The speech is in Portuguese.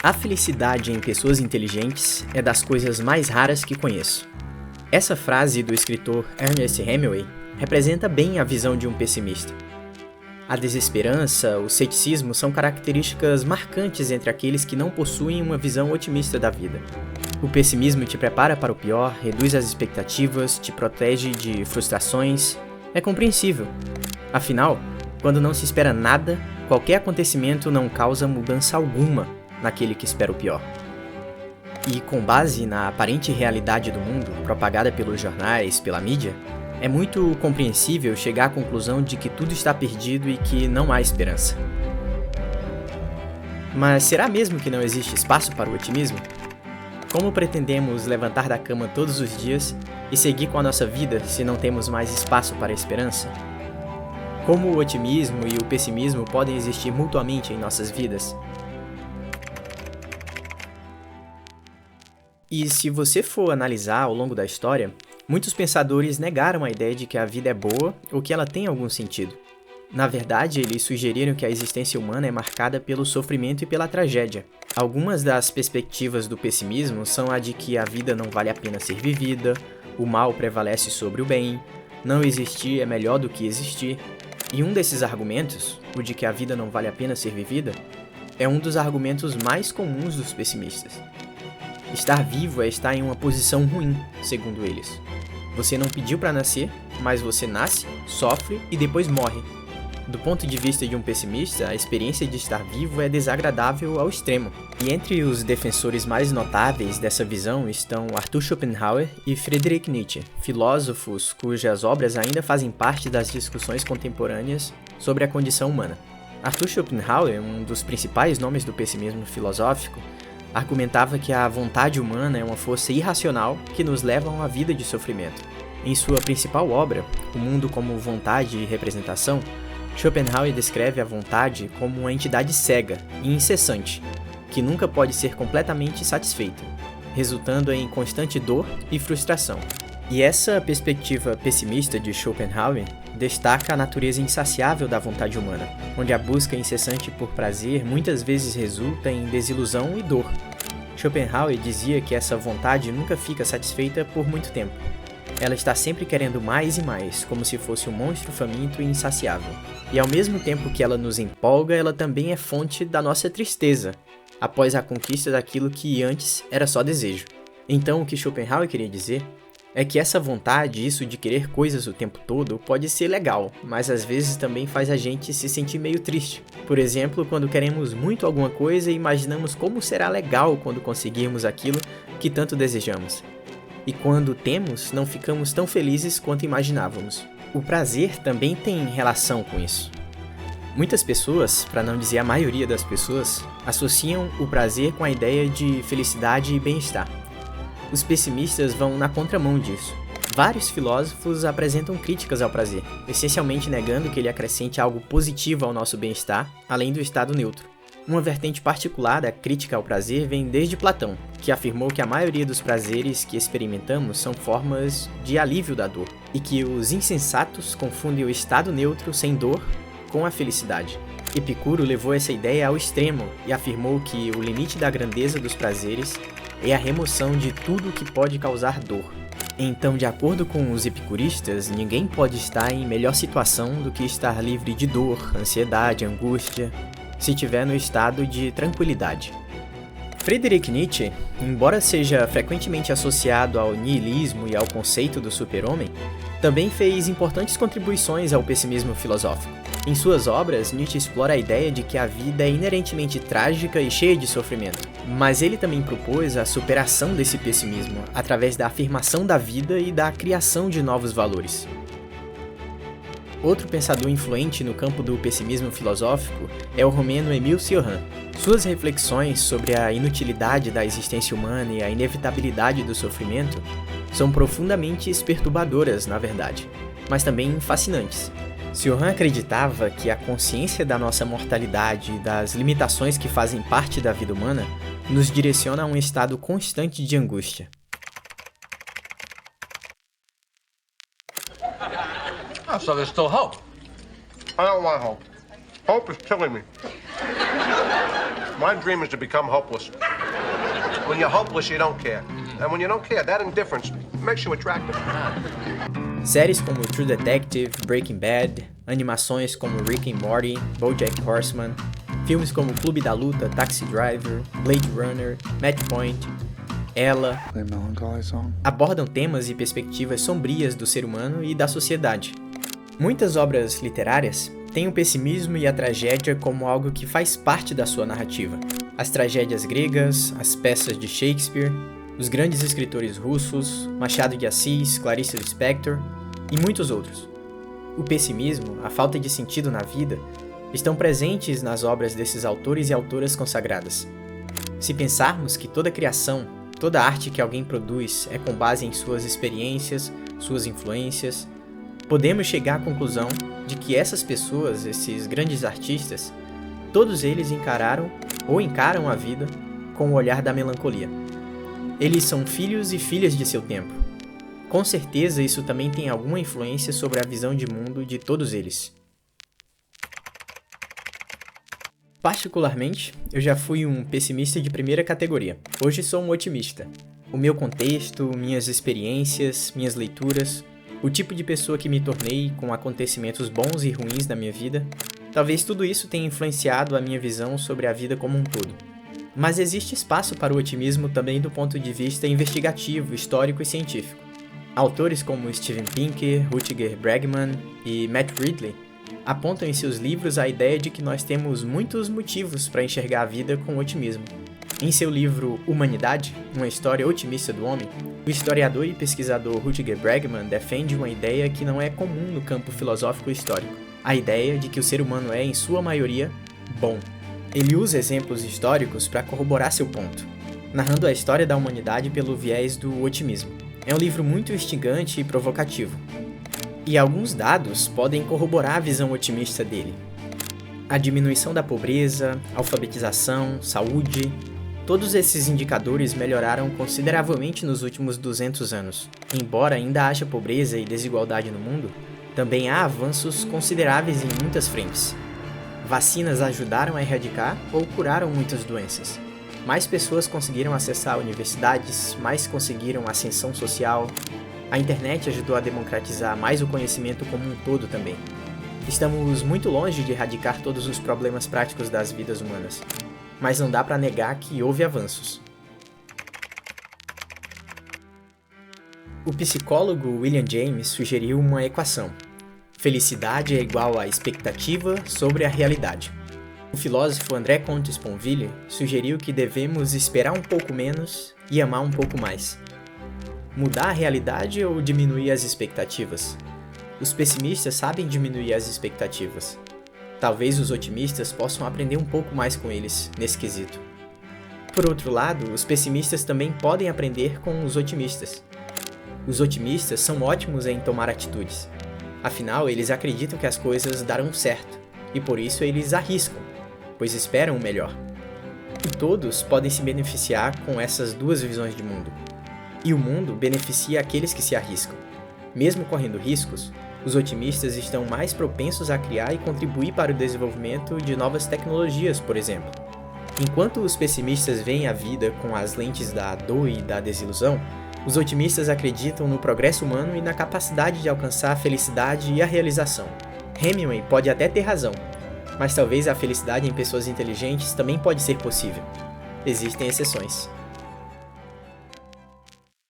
A felicidade em pessoas inteligentes é das coisas mais raras que conheço. Essa frase do escritor Ernest Hemingway representa bem a visão de um pessimista. A desesperança, o ceticismo são características marcantes entre aqueles que não possuem uma visão otimista da vida. O pessimismo te prepara para o pior, reduz as expectativas, te protege de frustrações. É compreensível. Afinal, quando não se espera nada, qualquer acontecimento não causa mudança alguma naquele que espera o pior. E com base na aparente realidade do mundo, propagada pelos jornais, pela mídia, é muito compreensível chegar à conclusão de que tudo está perdido e que não há esperança. Mas será mesmo que não existe espaço para o otimismo? Como pretendemos levantar da cama todos os dias e seguir com a nossa vida se não temos mais espaço para a esperança? Como o otimismo e o pessimismo podem existir mutuamente em nossas vidas? E se você for analisar ao longo da história, muitos pensadores negaram a ideia de que a vida é boa ou que ela tem algum sentido. Na verdade, eles sugeriram que a existência humana é marcada pelo sofrimento e pela tragédia. Algumas das perspectivas do pessimismo são a de que a vida não vale a pena ser vivida, o mal prevalece sobre o bem, não existir é melhor do que existir. E um desses argumentos, o de que a vida não vale a pena ser vivida, é um dos argumentos mais comuns dos pessimistas. Estar vivo é estar em uma posição ruim, segundo eles. Você não pediu para nascer, mas você nasce, sofre e depois morre. Do ponto de vista de um pessimista, a experiência de estar vivo é desagradável ao extremo. E entre os defensores mais notáveis dessa visão estão Arthur Schopenhauer e Friedrich Nietzsche, filósofos cujas obras ainda fazem parte das discussões contemporâneas sobre a condição humana. Arthur Schopenhauer, um dos principais nomes do pessimismo filosófico, argumentava que a vontade humana é uma força irracional que nos leva a uma vida de sofrimento. Em sua principal obra, O Mundo como Vontade e Representação, Schopenhauer descreve a vontade como uma entidade cega e incessante, que nunca pode ser completamente satisfeita, resultando em constante dor e frustração. E essa perspectiva pessimista de Schopenhauer destaca a natureza insaciável da vontade humana, onde a busca incessante por prazer muitas vezes resulta em desilusão e dor. Schopenhauer dizia que essa vontade nunca fica satisfeita por muito tempo. Ela está sempre querendo mais e mais, como se fosse um monstro faminto e insaciável. E ao mesmo tempo que ela nos empolga, ela também é fonte da nossa tristeza, após a conquista daquilo que antes era só desejo. Então, o que Schopenhauer queria dizer é que essa vontade, isso de querer coisas o tempo todo, pode ser legal, mas às vezes também faz a gente se sentir meio triste. Por exemplo, quando queremos muito alguma coisa e imaginamos como será legal quando conseguirmos aquilo que tanto desejamos. E quando temos, não ficamos tão felizes quanto imaginávamos. O prazer também tem relação com isso. Muitas pessoas, para não dizer a maioria das pessoas, associam o prazer com a ideia de felicidade e bem-estar. Os pessimistas vão na contramão disso. Vários filósofos apresentam críticas ao prazer, essencialmente negando que ele acrescente algo positivo ao nosso bem-estar, além do estado neutro. Uma vertente particular da crítica ao prazer vem desde Platão, que afirmou que a maioria dos prazeres que experimentamos são formas de alívio da dor, e que os insensatos confundem o estado neutro sem dor com a felicidade. Epicuro levou essa ideia ao extremo e afirmou que o limite da grandeza dos prazeres é a remoção de tudo que pode causar dor. Então, de acordo com os epicuristas, ninguém pode estar em melhor situação do que estar livre de dor, ansiedade, angústia, se estiver no estado de tranquilidade. Friedrich Nietzsche, embora seja frequentemente associado ao niilismo e ao conceito do super-homem, também fez importantes contribuições ao pessimismo filosófico. Em suas obras, Nietzsche explora a ideia de que a vida é inerentemente trágica e cheia de sofrimento, mas ele também propôs a superação desse pessimismo através da afirmação da vida e da criação de novos valores. Outro pensador influente no campo do pessimismo filosófico é o romeno Émile Cioran. Suas reflexões sobre a inutilidade da existência humana e a inevitabilidade do sofrimento são profundamente perturbadoras, na verdade, mas também fascinantes. Cioran acreditava que a consciência da nossa mortalidade e das limitações que fazem parte da vida humana nos direciona a um estado constante de angústia. Oh, so there's still hope. I don't want hope. Hope is killing me. My dream is to become hopeless. When you're hopeless, you don't care. And when you don't care, that indifference makes you attractive. Séries como True Detective, Breaking Bad, animações como Rick and Morty, BoJack Horseman, filmes como Clube da Luta, Taxi Driver, Blade Runner, Match Point, Ela, abordam temas e perspectivas sombrias do ser humano e da sociedade. Muitas obras literárias têm o pessimismo e a tragédia como algo que faz parte da sua narrativa. As tragédias gregas, as peças de Shakespeare, os grandes escritores russos, Machado de Assis, Clarice Lispector e muitos outros. O pessimismo, a falta de sentido na vida, estão presentes nas obras desses autores e autoras consagradas. Se pensarmos que toda criação, toda arte que alguém produz é com base em suas experiências, suas influências, podemos chegar à conclusão de que essas pessoas, esses grandes artistas, todos eles encararam ou encaram a vida com o olhar da melancolia. Eles são filhos e filhas de seu tempo. Com certeza isso também tem alguma influência sobre a visão de mundo de todos eles. Particularmente, eu já fui um pessimista de primeira categoria. Hoje sou um otimista. O meu contexto, minhas experiências, minhas leituras, o tipo de pessoa que me tornei com acontecimentos bons e ruins na minha vida, talvez tudo isso tenha influenciado a minha visão sobre a vida como um todo. Mas existe espaço para o otimismo também do ponto de vista investigativo, histórico e científico. Autores como Steven Pinker, Rutger Bregman e Matt Ridley apontam em seus livros a ideia de que nós temos muitos motivos para enxergar a vida com otimismo. Em seu livro Humanidade, uma história otimista do homem, o historiador e pesquisador Rutger Bregman defende uma ideia que não é comum no campo filosófico e histórico, a ideia de que o ser humano é, em sua maioria, bom. Ele usa exemplos históricos para corroborar seu ponto, narrando a história da humanidade pelo viés do otimismo. É um livro muito instigante e provocativo. E alguns dados podem corroborar a visão otimista dele. A diminuição da pobreza, alfabetização, saúde, todos esses indicadores melhoraram consideravelmente nos últimos 200 anos. Embora ainda haja pobreza e desigualdade no mundo, também há avanços consideráveis em muitas frentes. Vacinas ajudaram a erradicar ou curaram muitas doenças. Mais pessoas conseguiram acessar universidades, mais conseguiram ascensão social. A internet ajudou a democratizar mais o conhecimento como um todo também. Estamos muito longe de erradicar todos os problemas práticos das vidas humanas, mas não dá para negar que houve avanços. O psicólogo William James sugeriu uma equação. Felicidade é igual a expectativa sobre a realidade. O filósofo André Comte Sponville sugeriu que devemos esperar um pouco menos e amar um pouco mais. Mudar a realidade ou diminuir as expectativas? Os pessimistas sabem diminuir as expectativas. Talvez os otimistas possam aprender um pouco mais com eles nesse quesito. Por outro lado, os pessimistas também podem aprender com os otimistas. Os otimistas são ótimos em tomar atitudes. Afinal, eles acreditam que as coisas darão certo, e por isso eles arriscam, pois esperam o melhor. E todos podem se beneficiar com essas duas visões de mundo. E o mundo beneficia aqueles que se arriscam. Mesmo correndo riscos, os otimistas estão mais propensos a criar e contribuir para o desenvolvimento de novas tecnologias, por exemplo. Enquanto os pessimistas veem a vida com as lentes da dor e da desilusão, os otimistas acreditam no progresso humano e na capacidade de alcançar a felicidade e a realização. Hemingway pode até ter razão, mas talvez a felicidade em pessoas inteligentes também pode ser possível. Existem exceções.